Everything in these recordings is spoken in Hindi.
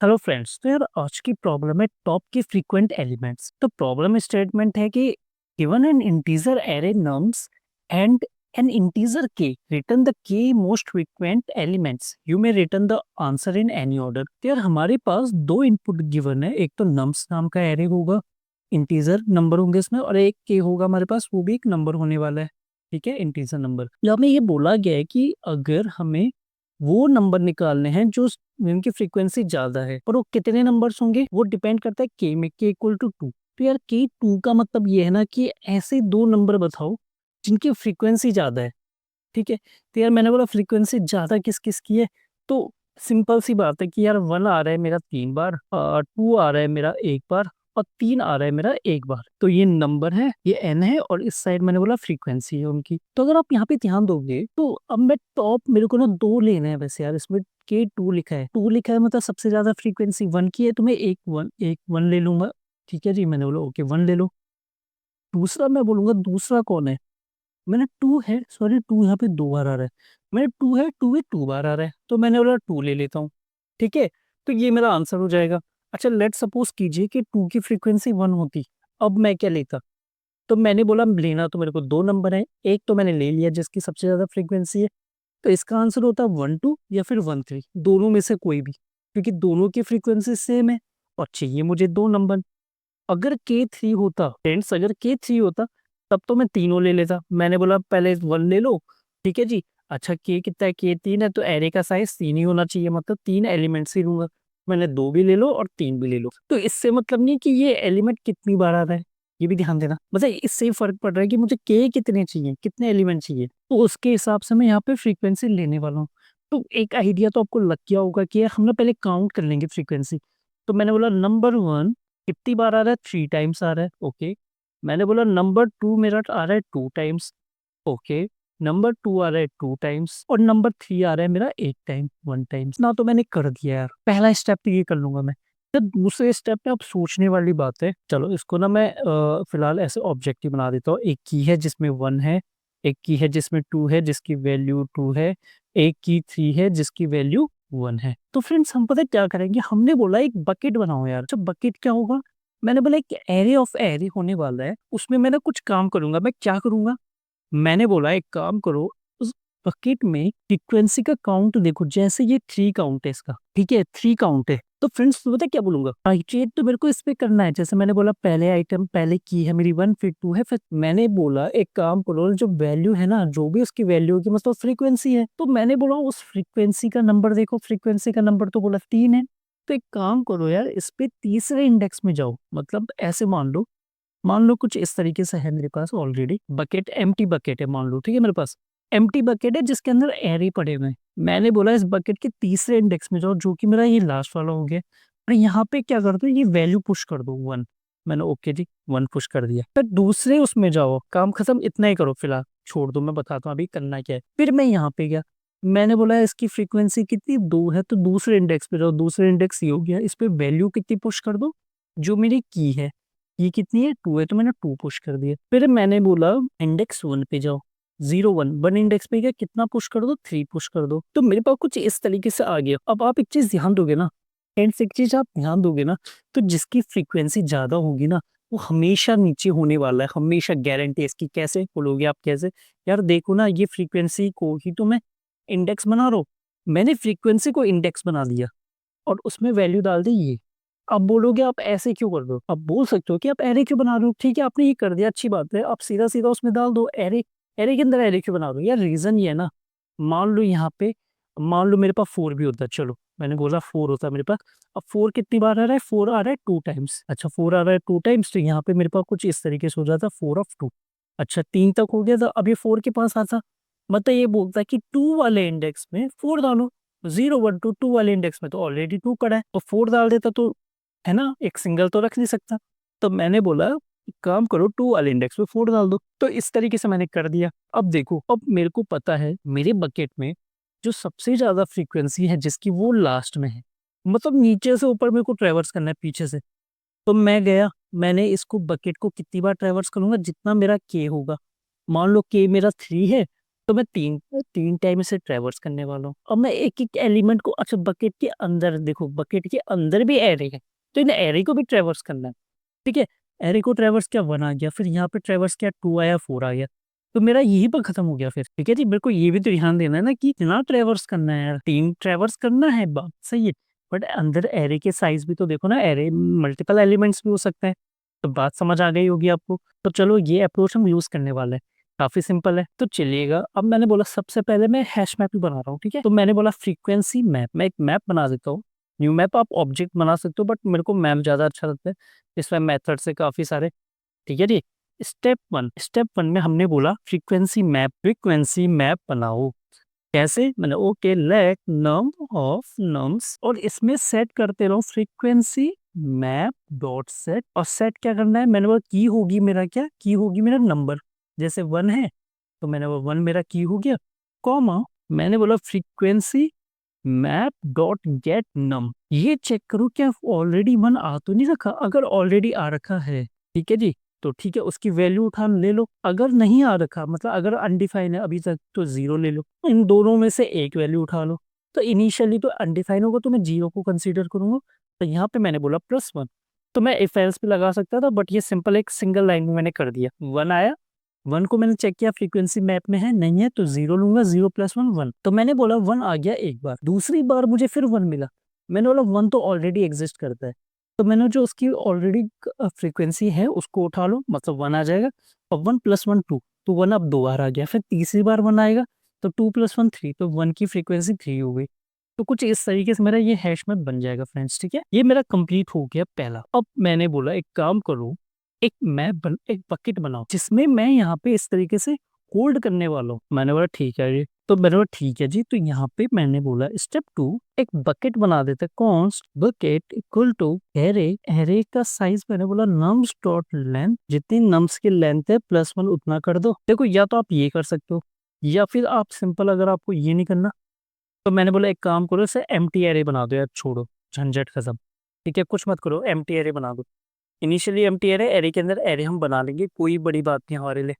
Hello friends. तो यार आज की प्रॉब्लम है टॉप के फ्रीक्वेंट एलिमेंट्स। तो प्रॉब्लम स्टेटमेंट है कि given an integer array nums and N integer के रिटर्न द के most frequent elements you may return the answer in any order. तो यार हमारे पास दो इनपुट गिवन है, एक तो नम्स नाम का एरे होगा, इंटीजर नंबर होंगे इसमें, और एक के होगा हमारे पास, वो भी एक नंबर होने वाला है। ठीक है, इंटीजर नंबर। तो हमें ये बोला गया है कि अगर हमें वो नंबर निकालने हैं जो जिनकी फ्रीक्वेंसी ज्यादा है, पर वो कितने नंबर्स होंगे वो डिपेंड करता है के में, के इक्वल टू 2। तो यार के 2 का मतलब ये है ना कि ऐसे दो नंबर बताओ जिनकी फ्रीक्वेंसी ज्यादा है। ठीक है, तो यार मैंने बोला फ्रीक्वेंसी ज्यादा किस किस की है, तो सिंपल सी बात है कि यार 1 आ रहा है मेरा 3 बार, 2 आ रहा है मेरा 1 बार, और 3 आ रहा है मेरा 1 बार। तो ये नंबर है, ये एन है, और इस साइड मैंने बोला फ्रीक्वेंसी है उनकी। तो अगर आप यहाँ पे ध्यान दोगे तो अब मैं टॉप, मेरे को ना दो लेने हैं वैसे यार, इसमें के 2 लिखा है, 2 लिखा है मतलब सबसे ज्यादा फ्रीक्वेंसी 1 की है, तो मैं एक वन ले लूंगा। ठीक है जी, मैंने बोला ओके 1 ले लो। दूसरा मैं बोलूंगा दूसरा कौन है, मैंने 2 है, सॉरी 2 यहाँ पे 2 बार आ रहा है, मैंने 2 है, 2 है 2 बार आ रहा है, तो मैंने बोला 2 ले लेता हूँ। ठीक है, तो ये मेरा आंसर हो जाएगा। अच्छा, लेट सपोज कीजिए कि 2 की फ्रीक्वेंसी 1 होती, अब मैं क्या लेता। तो मैंने बोला लेना तो मेरे को दो नंबर है, एक तो मैंने ले लिया जिसकी सबसे ज्यादा फ्रीक्वेंसी है, तो इसका आंसर होता है 1 2 या फिर 1 3, दोनों में से कोई भी, क्योंकि दोनों की फ्रीक्वेंसी सेम है और चाहिए मुझे दो नंबर। अगर के 3 होता फ्रेंड्स, अगर के 3 होता तब तो मैं तीनों ले लेता। मैंने बोला पहले 1 ले लो। ठीक है जी। अच्छा, के कितना है, के 3 है, तो एरे का साइज 3 ही होना चाहिए, मतलब 3 एलिमेंट्स ही लूंगा। मैंने 2 भी ले लो और 3 भी ले लो, तो इससे मतलब नहीं कि ये एलिमेंट कितनी बार आ रहा है, ये भी ध्यान देना। मतलब इससे फर्क पड़ रहा है कि मुझे के कितने चाहिए, कितने एलिमेंट चाहिए, तो उसके हिसाब से मैं यहाँ पे फ्रीक्वेंसी लेने वाला हूँ। तो एक आइडिया तो आपको लग गया होगा कि यार हम ना पहले काउंट कर लेंगे फ्रीक्वेंसी। तो मैंने बोला नंबर 1 कितनी बार आ रहा है, 3 टाइम्स आ रहा है, ओके। मैंने बोला नंबर 2 मेरा आ रहा है 2 टाइम्स, ओके। नंबर 2 आ रहा है 2 टाइम्स, और नंबर 3 आ रहा है मेरा 1 टाइम, 1 टाइम्स ना। तो मैंने कर दिया यार, पहला स्टेप तो ये कर लूंगा मैं। तो दूसरे स्टेप पे अब सोचने वाली बात है, चलो इसको ना मैं फिलहाल ऐसे ऑब्जेक्टिव बना देता हूँ। एक की है जिसमें 1 है, एक की है जिसमें 2 है जिसकी वैल्यू 2 है, एक की 3 है जिसकी वैल्यू 1 है। तो फ्रेंड्स हम पता है क्या करेंगे, हमने बोला एक बकेट बनाओ यार। तो बकेट क्या होगा, मैंने बोला एक एरे ऑफ एरे होने वाला है, उसमें मैं ना कुछ काम करूंगा। मैं क्या करूंगा, मैंने बोला एक काम करो, उस बकेट में फ्रीक्वेंसी का काउंट देखो, जैसे ये 3 काउंट है इसका, ठीक है 3 काउंट है, तो फ्रेंड्स तो पता है क्या बोलूंगा, आइटरेट तो मेरे को इस पे करना है। जैसे मैंने बोला पहले आइटम, पहले की है मेरी 1, फिर 2 है, फिर मैंने बोला एक काम करो, जो वैल्यू है ना, जो भी उसकी वैल्यू की मतलब फ्रीक्वेंसी है, तो मैंने बोला उस फ्रीक्वेंसी का नंबर देखो, फ्रीक्वेंसी का नंबर तो बोला 3 है। तो एक काम करो यार, इस पे तीसरे इंडेक्स में जाओ, मतलब ऐसे मान लो कुछ इस तरीके से है मेरे पास ऑलरेडी बकेट, एम्प्टी बकेट है मान लो, ठीक है, मेरे पास एम्प्टी बकेट है जिसके अंदर एरे पड़े हुए हैं। मैंने बोला इस बकेट के तीसरे इंडेक्स में जाओ, जो कि मेरा ये लास्ट वाला हो गया, और यहाँ पे क्या कर दो, ये वैल्यू पुश कर दो 1। मैंने ओके जी 1 पुश कर दिया। फिर दूसरे उसमें जाओ, काम खत्म, इतना ही करो फिलहाल, छोड़ दो, मैं बताता हूँ अभी करना क्या है। फिर मैं यहाँ पे गया, मैंने बोला इसकी फ्रीक्वेंसी कितनी 2 है, तो दूसरे इंडेक्स पे जाओ, दूसरे इंडेक्स ये हो गया, इस पे वैल्यू कितनी पुश कर दो, जो मेरी की है, ये कितनी है 2 है, तो मैंने 2 पुश कर दिया। फिर मैंने बोला इंडेक्स 1 पे जाओ, 0 1 इंडेक्स पे गया, कितना पुश कर दो, 3 पुश कर दो। तो मेरे पास कुछ इस तरीके से आ गया। अब आप एक चीज ध्यान दोगे ना, फ्रेंड्स एक चीज आप ध्यान दोगे ना, तो जिसकी फ्रीक्वेंसी ज्यादा होगी ना, वो हमेशा नीचे होने वाला है, हमेशा गारंटी है इसकी। कैसे बोलोगे आप, कैसे, यार देखो ना, ये फ्रीक्वेंसी को ही तो मैं इंडेक्स बना रहा हूँ, मैंने फ्रीक्वेंसी को इंडेक्स बना दिया और उसमें वैल्यू डाल दी ये। अब बोलोगे आप ऐसे क्यों कर दो, अब बोल सकते हो कि आप एरे क्यों बना रहे हो, ठीक है आपने ये कर दिया, अच्छी बात है, आप सीधा सीधा उसमें डाल दो एरे। एरे के अंदर एरे क्यों बना रहे हो यार, रीजन ये है ना, मान लो यहाँ पे, मान लो मेरे पास 4 भी होता है, चलो मैंने बोला 4 होता है मेरे पास। अब 4 कितनी बार आ रहा है, 4 आ रहा है 2 टाइम्स। अच्छा 4 आ रहा है 2 टाइम्स, तो यहाँ पे मेरे पास कुछ इस तरीके से हो जाता 4 ऑफ 2। अच्छा 3 तक हो गया, तो अब ये 4 के पास आता, मतलब ये बोलता है कि 2 वाले इंडेक्स में 4 डालो। 0 1 2 वाले इंडेक्स में तो ऑलरेडी 2 पड़ा है, तो 4 डाल देता तो, है ना, एक सिंगल तो रख नहीं सकता। तो मैंने बोला एक काम करो, 2 वाले इंडेक्स पे 4 डाल दो। तो इस तरीके से मैंने कर दिया। अब देखो, अब मेरे को पता है मेरे बकेट में जो सबसे ज्यादा फ्रीक्वेंसी है जिसकी, वो लास्ट में है, मतलब नीचे से ऊपर मेरे को ट्रेवर्स करना है पीछे से। तो मैं गया, मैंने इसको बकेट को कितनी बार ट्रेवर्स करूंगा, जितना मेरा के होगा। मान लो के मेरा 3 है, तो मैं तीन तीन टाइम इसे ट्रेवर्स करने वाला हूँ। अब मैं एक एक एलिमेंट को, अच्छा बकेट के अंदर देखो, बकेट के अंदर भी एरे है, तो इन एरे को भी ट्रेवर्स करना है। ठीक है, एरे को ट्रेवर्स किया 1 आ गया, फिर यहाँ पे ट्रेवर्स किया 2 आया, 4 आ गया, तो मेरा यही पर खत्म हो गया फिर। ठीक है जी, मेरे को ये भी तो ध्यान देना है ना कि कितना ट्रेवर्स करना है यार, 3 ट्रेवर्स करना है, बात सही है, बट अंदर एरे के साइज भी तो देखो ना, एरे मल्टीपल एलिमेंट्स भी हो सकते हैं। तो बात समझ आ गई होगी आपको। तो चलो ये अप्रोच हम यूज करने वाले हैं, काफी सिंपल है। तो चलिएगा, अब मैंने बोला सबसे पहले मैं हैश मैप ही बना रहा हूँ। ठीक है, तो मैंने बोला फ्रीक्वेंसी मैप, मैं एक मैप बना देता हूँ। न्यू मैप आप ऑब्जेक्ट बना सकते हो, बट मेरे को मैप ज्यादा अच्छा लगता है, इसमें मेथड से काफी सारे। ठीक है जी, स्टेप वन में हमने बोला फ्रीक्वेंसी मैप बनाओ। कैसे, मैंने okay let num of nums, और इसमें सेट करते रहो फ्रीक्वेंसी मैप डॉट सेट। और सेट क्या करना है, मैंने बोला की होगी मेरा, क्या की होगी मेरा नंबर, जैसे 1 है तो मैंने वो 1 मेरा की हो गया, कॉमा मैंने बोला फ्रीक्वेंसी मैप डॉट गेट नम। ये चेक करो क्या ऑलरेडी 1 आ तो नहीं रखा, अगर ऑलरेडी आ रखा है, ठीक है जी, तो ठीक है उसकी वैल्यू उठा ले लो। अगर नहीं आ रखा, मतलब अगर अनडिफाइन है अभी तक, तो 0 ले लो। इन दोनों में से एक वैल्यू उठा लो। तो इनिशियली तो अनडिफाइन होगा, तो मैं 0 को कंसीडर करूंगा, तो यहाँ पे मैंने बोला +1। तो मैं इफ एल्स पे लगा सकता था, बट ये सिंपल एक सिंगल लाइन में मैंने कर दिया। 1 आया, 1 को मैंने चेक किया फ्रीक्वेंसी मैप में है, नहीं है तो 0 लूंगा, 0 + 1 1। तो मैंने बोला 1 आ गया एक बार, दूसरी बार मुझे फिर 1 मिला, मैंने बोला 1 तो ऑलरेडी एग्जिस्ट करता है, तो मैंने जो उसकी ऑलरेडी फ्रीक्वेंसी है उसको उठा लो, मतलब 1 आ जाएगा। और 1 + 1 2, तो 1 अब 2 बार आ गया, फिर तीसरी बार 1 आएगा, तो 2 + 1 3, तो 1 की फ्रीक्वेंसी 3 हो गई। तो कुछ इस तरीके से मेरा ये हैश मैप बन जाएगा फ्रेंड्स। ठीक है, ये मेरा कंप्लीट हो गया पहला। अब मैंने बोला एक काम करो, एक बकेट बनाओ जिसमें मैं यहाँ पे इस तरीके से होल्ड करने वाला हूँ। मैंने बोला ठीक है जी, तो मैंने बोला ठीक है जी, तो यहाँ पे मैंने बोला स्टेप 2, एक बकेट बना देते, const bucket equal to array. Array का साइज मैंने बोला नम्स डॉट लेंथ, जितनी नम्स की लेंथ है +1 उतना कर दो। देखो या तो आप ये कर सकते हो, या फिर आप सिंपल, अगर आपको ये नहीं करना, तो मैंने बोला एक काम करो, इसे एम्प्टी एरे बना दो यार, छोड़ो झंझट खत्म। ठीक है, कुछ मत करो, एम्प्टी एरे बना दो। इनिशियली एम्प्टी एरे, एरे के अंदर एरे हम बना लेंगे, कोई बड़ी बात नहीं हमारे लिए।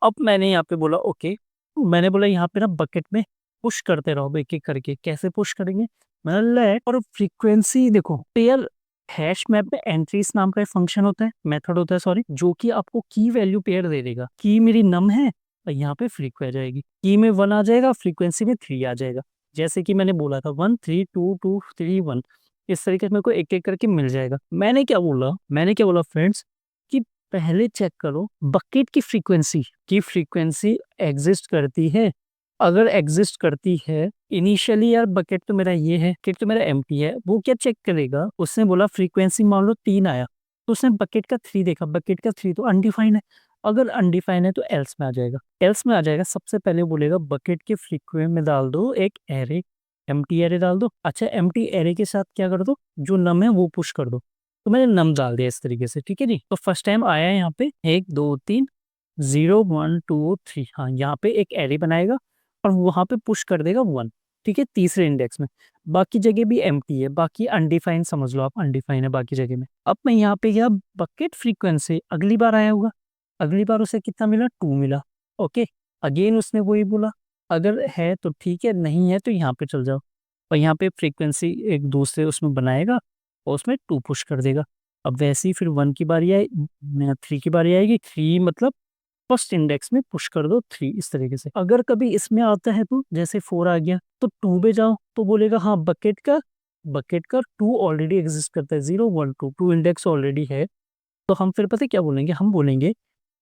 अब मैंने यहाँ पे बोला ओके, मैंने बोला यहाँ पे ना बकेट में पुश करते रहो एक एक करके। कैसे पुश करेंगे, मैंने लेट, और फ्रीक्वेंसी देखो पेयर, हैश मैप में एंट्रीज नाम का एक फंक्शन होता है, मेथड होता है सॉरी, जो कि आपको की वैल्यू पेयर दे देगा। की मेरी नम है, और यहाँ पे फ्रीक्वेंसी आ जाएगी, की में 1 आ जाएगा, फ्रीक्वेंसी में 3 आ जाएगा। जैसे कि मैंने बोला था 1 3 2 2 3 1, इस तरीके से मेरे को एक एक करके मिल जाएगा। मैंने क्या बोला फ्रेंड्स, कि पहले चेक करो बकेट की फ्रीक्वेंसी एग्जिस्ट करती है। अगर एग्जिस्ट करती है, इनिशियली यार बकेट तो मेरा ये है, बकेट तो मेरा एम्प्टी है, वो क्या चेक करेगा, उसने बोला फ्रीक्वेंसी मान लो 3 आया, तो उसने बकेट का 3 देखा, बकेट का 3 तो अनडिफाइन है। अगर अनडिफाइन है तो एल्स में आ जाएगा, सबसे पहले बोलेगा बकेट के फ्रीक्वेंसी में डाल दो एक एरे, एम्प्टी एरे डाल दो। अच्छा, एम्प्टी एरे के साथ क्या कर दो, जो नम है वो पुश कर दो। तो मैंने नम डाल दिया इस तरीके से। ठीक है जी, तो फर्स्ट टाइम आया यहाँ पे 1 2 3 0 1 2 3, हाँ यहाँ पे एक एरे बनाएगा, और वहां पे पुश कर देगा 1। ठीक है, तीसरे इंडेक्स में। बाकी जगह भी एम्प्टी है, बाकी अनडिफाइन समझ लो आप, अनडिफाइन है बाकी जगह में। अब मैं यहाँ पे गया बकेट फ्रीक्वेंसी, अगली बार आया होगा, अगली बार उसे कितना मिला, 2 मिला। ओके, अगेन उसने वही बोला, अगर है तो ठीक है, नहीं है तो यहाँ पे चल जाओ, और यहाँ पे फ्रीक्वेंसी एक दूसरे उसमें बनाएगा, और उसमें 2 पुश कर देगा। अब वैसे ही फिर 1 की बारी आई, 3 की बारी आएगी, 3 मतलब फर्स्ट इंडेक्स में पुश कर दो 3, इस तरीके से। अगर कभी इसमें आता है तो जैसे 4 आ गया, तो 2 पे जाओ, तो बोलेगा हाँ बकेट का 2 ऑलरेडी एग्जिस्ट करता है, 0 1 2 2 इंडेक्स ऑलरेडी है। तो हम फिर पता है क्या बोलेंगे, हम बोलेंगे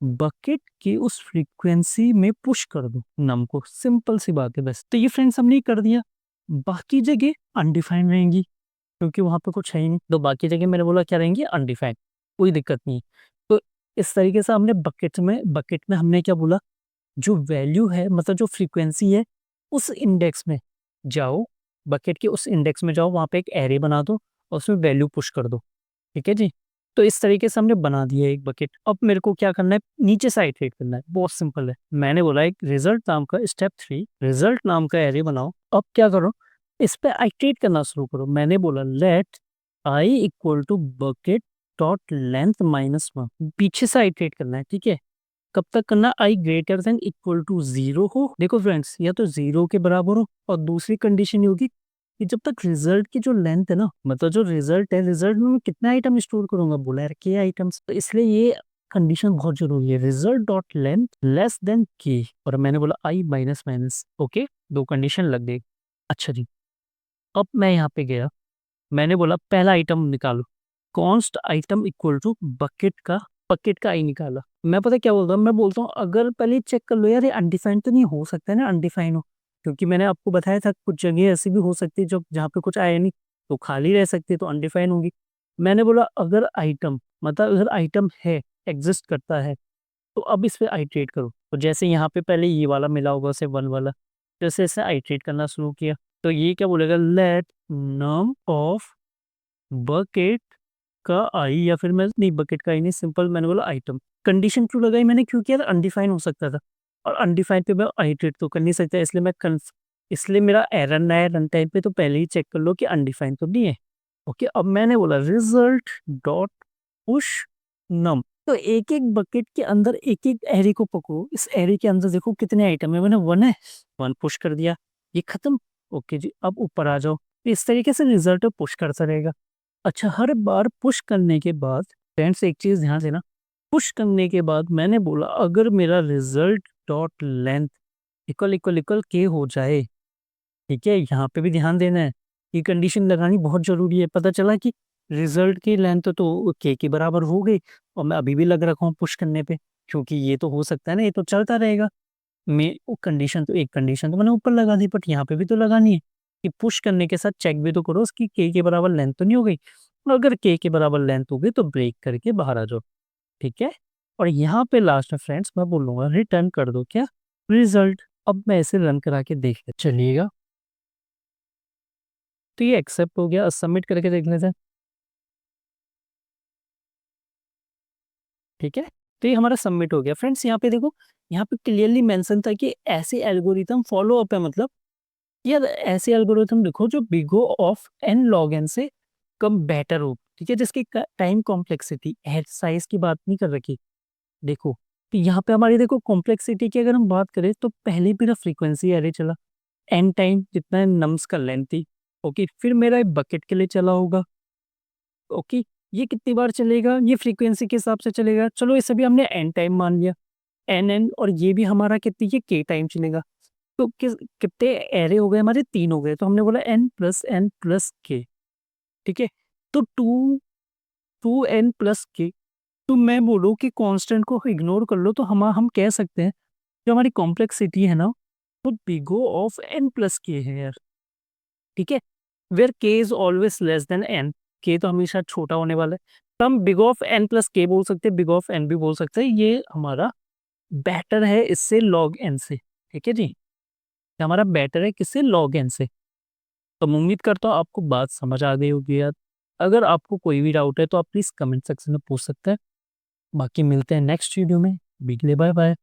बकेट की उस फ्रीक्वेंसी में पुश कर दो नम को, सिंपल सी बात है बस। तो ये फ्रेंड्स हमने कर दिया। बाकी जगह अनडिफाइंड रहेंगी, क्योंकि वहां पे कुछ है ही नहीं, तो बाकी जगह मैंने बोला क्या रहेंगे, अनडिफाइंड, कोई दिक्कत नहीं। तो इस तरीके से हमने बकेट में हमने क्या बोला, जो वैल्यू है, मतलब जो फ्रीक्वेंसी है, उस इंडेक्स में जाओ, बकेट के उस इंडेक्स में जाओ, वहां पे एक एरे बना दो, और उसमें वैल्यू पुश कर दो। ठीक है जी, तो इस तरीके से हमने बना दिया एक बकेट। अब मेरे को क्या करना है, नीचे से आइटरेट करना है, बहुत सिंपल है। मैंने बोला एक रिजल्ट नाम का, स्टेप 3 रिजल्ट नाम का एरे बनाओ। अब क्या करो, इस पे आइटरेट करना शुरू करो। मैंने बोला let I equal to bucket dot length -1, पीछे से आइटरेट करना है। ठीक है, कब तक करना, आई ग्रेटर देन इक्वल टू 0 हो। देखो फ्रेंड्स, या तो 0 के बराबर हो, और दूसरी कंडीशन ये होगी कि जब तक रिजल्ट की जो लेंथ है ना, मतलब जो रिजल्ट है, रिजल्ट में मैं कितना आइटम स्टोर करूंगा, बोला है के आइटम्स, तो इसलिए ये कंडीशन बहुत जरूरी है, result dot length less than के, और मैंने बोला आई माइनस माइनस। ओके, दो कंडीशन लग गई। अच्छा जी, अब मैं यहाँ पे गया, मैंने बोला पहला आइटम निकालो, const item equal to bucket का आई निकाला। मैं पता क्या बोलता हूँ, मैं बोलता हूँ अगर पहले चेक कर लो यार, ये अनडिफाइंड तो नहीं हो सकता है ना, अनडिफाइंड हो, क्योंकि मैंने आपको बताया था कुछ जगह ऐसी भी हो सकती है जो जहाँ पे कुछ आया नहीं, तो खाली रह सकती है, तो अनडिफाइंड होगी। मैंने बोला अगर आइटम, मतलब अगर आइटम है, एग्जिस्ट करता है, तो अब इस पे आइट्रेट करो। तो जैसे यहाँ पे पहले ये वाला मिला होगा उसे 1 वाला, जैसे इसे आइट्रेट करना शुरू किया, तो ये क्या बोलेगा, लेट नम ऑफ बकेट का आई, या फिर मैं नहीं, बकेट का आई नहीं, सिंपल मैंने बोला आइटम। कंडीशन क्यों लगाई मैंने, क्योंकि यार अनडिफाइन हो सकता था, और अनडिफाइंड पे मैं आइट्रेट तो कर नहीं सकता, इसलिए इसलिए मेरा एरर ना है रन टाइम पे, तो पहले ही चेक कर लो कि अनडिफाइंड तो नहीं है। ओके, अब मैंने बोला रिजल्ट डॉट पुश नम, तो एक एक बकेट के अंदर एक एक एरे को पकड़ो, इस एरे के अंदर देखो कितने आइटम है, मैंने 1 है, 1 पुश कर दिया, ये खत्म। ओके जी, अब ऊपर आ जाओ, इस तरीके से रिजल्ट पुश करता रहेगा। अच्छा, हर बार पुश करने के बाद फ्रेंड्स एक चीज ध्यान देना, पुश करने के बाद मैंने बोला अगर मेरा result dot length equal equal equal के हो जाए, ठीक है, यहाँ पे भी ध्यान देना है, ये कंडीशन लगानी बहुत जरूरी है। पता चला कि रिजल्ट की लेंथ तो के बराबर हो गई, और मैं अभी भी लग रखा हूँ पुश करने पे, क्योंकि ये तो हो सकता है ना, ये तो चलता रहेगा। मैं वो कंडीशन तो, एक कंडीशन तो मैंने ऊपर लगा दी, बट यहाँ पे भी तो लगानी है कि पुश करने के साथ चेक भी तो करो उसकी के बराबर लेंथ तो नहीं हो गई, और अगर के बराबर लेंथ हो गई तो ब्रेक करके बाहर आ जाओ। ठीक है, और यहाँ पे लास्ट में फ्रेंड्स मैं बोलूंगा रिटर्न कर दो क्या, रिजल्ट। अब मैं इसे रन करा के देख ले चलिएगा, तो ये एक्सेप्ट हो गया, सबमिट करके देख लेते हैं। ठीक है, तो ये हमारा सबमिट हो गया फ्रेंड्स। यहाँ पे देखो, यहाँ पे क्लियरली मेंशन था कि ऐसे एल्गोरिथम फॉलो अप है, मतलब यार ऐसे एल्गोरिथम लिखो जो big O of N log N से कम बेटर हो, ठीक है, जिसकी टाइम कॉम्प्लेक्सिटी हेड साइज की बात नहीं कर रखी। देखो, तो यहाँ पे हमारी देखो कॉम्प्लेक्सिटी की अगर हम बात करें, तो पहले मेरा फ्रीक्वेंसी एरे चला एन टाइम, जितना नम्स का लेंथ थी। ओके, फिर मेरा बकेट के लिए चला होगा। ओके, ये कितनी बार चलेगा, ये फ्रीक्वेंसी के हिसाब से चलेगा, चलो इसे भी हमने एन टाइम मान लिया, एन, और ये भी हमारा कितनी, ये के टाइम चलेगा। तो कितने एरे हो गए हमारे, 3 हो गए, तो हमने बोला n+n+k। ठीक है, तो 2n+k, तो मैं बोलूँ कि कांस्टेंट को इग्नोर कर लो, तो हम कह सकते हैं जो हमारी कॉम्प्लेक्सिटी है ना, वो बिग O ऑफ n+k है यार। ठीक है, where K is always less than N, K तो हमेशा छोटा होने वाला है, तो हम बिग ऑफ n+k बोल सकते हैं, बिग ऑफ n भी बोल सकते हैं, ये हमारा बेटर है इससे लॉग एन से। ठीक है जी, ये हमारा बेटर है किससे, लॉग एन से। तो मैं उम्मीद करता हूँ आपको बात समझ आ गई होगी यार। अगर आपको कोई भी डाउट है तो आप प्लीज़ कमेंट सेक्शन में पूछ सकते हैं। बाकी मिलते हैं नेक्स्ट वीडियो में, बिगले बाय बाय।